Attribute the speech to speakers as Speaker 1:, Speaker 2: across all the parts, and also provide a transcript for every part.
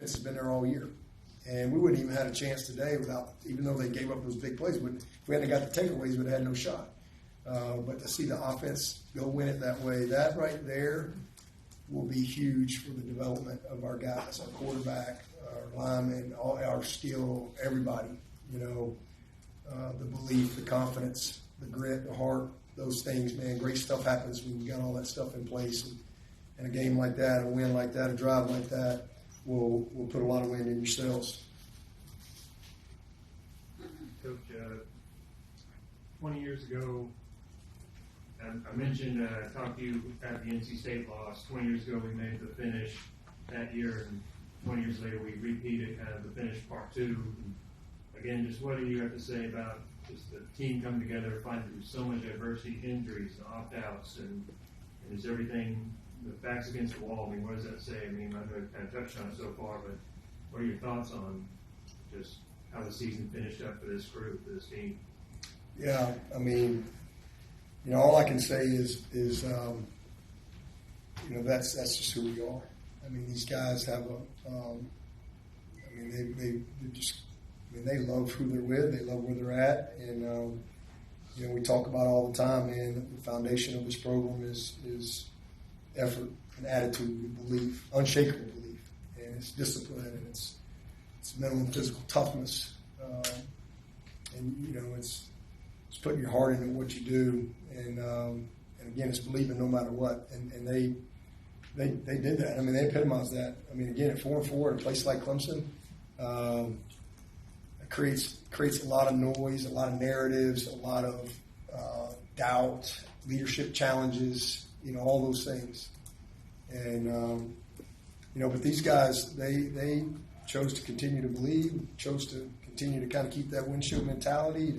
Speaker 1: It's been there all year. And we wouldn't even had a chance today without, even though they gave up those big plays. If we hadn't got the takeaways, we would have had no shot. But to see the offense go win it that way, that right there will be huge for the development of our guys, our quarterback, our linemen, all our skill, everybody. You know, the belief, the confidence, the grit, the heart, those things, man. Great stuff happens when you got all that stuff in place. And a game like that, a win like that, a drive like that will put a lot of wind in your sails.
Speaker 2: Coach, 20 years ago, I mentioned, I talked to you at the NC State loss. 20 years ago, we made the finish that year, and 20 years later, we repeated kind of the finish part two. And again, just what do you have to say about just the team coming together, fighting through so much adversity, injuries, opt-outs, and is everything the backs against the wall? I mean, what does that say? I mean, I know I've kind of touched on it so far, but what are your thoughts on just how the season finished up for this group, for this team?
Speaker 1: Yeah, I mean, you know, all I can say is you know, that's just who we are. I mean, these guys have I mean, they just, I mean, they love who they're with. They love where they're at, and you know, we talk about all the time, man. The foundation of this program is effort and attitude and belief, unshakable belief, and it's discipline, and it's mental and physical toughness, and you know, it's putting your heart into what you do, and again, it's believing no matter what, and they did that. I mean, they epitomized that. I mean, again, at 4-4 in a place like Clemson, it creates a lot of noise, a lot of narratives, a lot of doubt, leadership challenges, you know, all those things. And you know, but these guys, they chose to continue to believe, chose to continue to kind of keep that windshield mentality,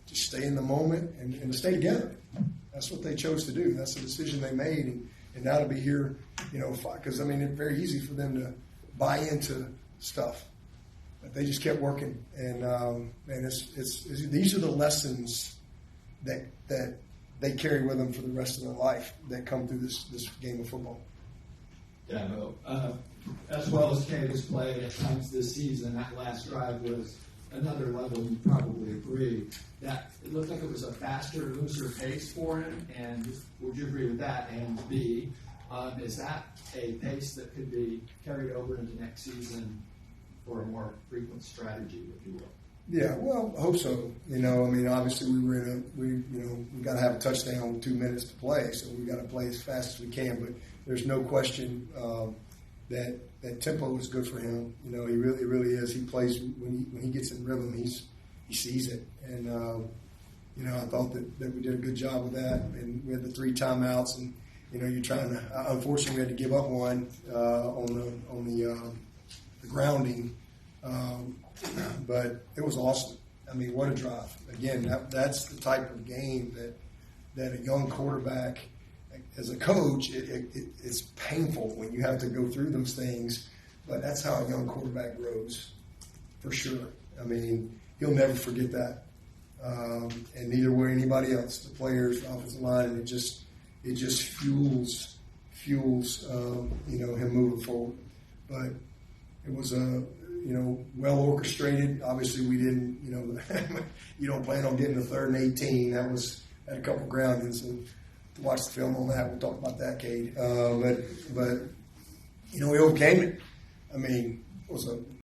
Speaker 1: to stay in the moment and to stay together. That's what they chose to do. That's the decision they made. And now to be here, you know, because, I mean, it's very easy for them to buy into stuff. But they just kept working. And these are the lessons that they carry with them for the rest of their life that come through this game of football.
Speaker 3: Dabo, as well as Cade's play at times this season, that last drive was another level. You probably agree that it looked like it was a faster, looser pace for him. And would you agree with that? And B, is that a pace that could be carried over into next season for a more frequent strategy, if you will?
Speaker 1: Yeah, well, I hope so. You know, I mean, obviously we got to have a touchdown with 2 minutes to play, so we got to play as fast as we can. But there's no question that tempo is good for him. You know, he really is. He plays when he gets in rhythm. He sees it, and you know, I thought that we did a good job with that. And we had the 3 timeouts, and you know, you're trying to. Unfortunately, we had to give up one on the grounding. But it was awesome. I mean, what a drive. Again, that's the type of game that a young quarterback, as a coach, it's painful when you have to go through those things, but that's how a young quarterback grows, for sure. I mean, he'll never forget that. And neither will anybody else, the players, the offensive line, and it just fuels you know, him moving forward. But it was well orchestrated. Obviously, we didn't, you know, you don't plan on getting a 3rd and 18. That was at a couple groundings, and to watch the film on that, we'll talk about that, Cade. But you know, we overcame it. I mean, it was a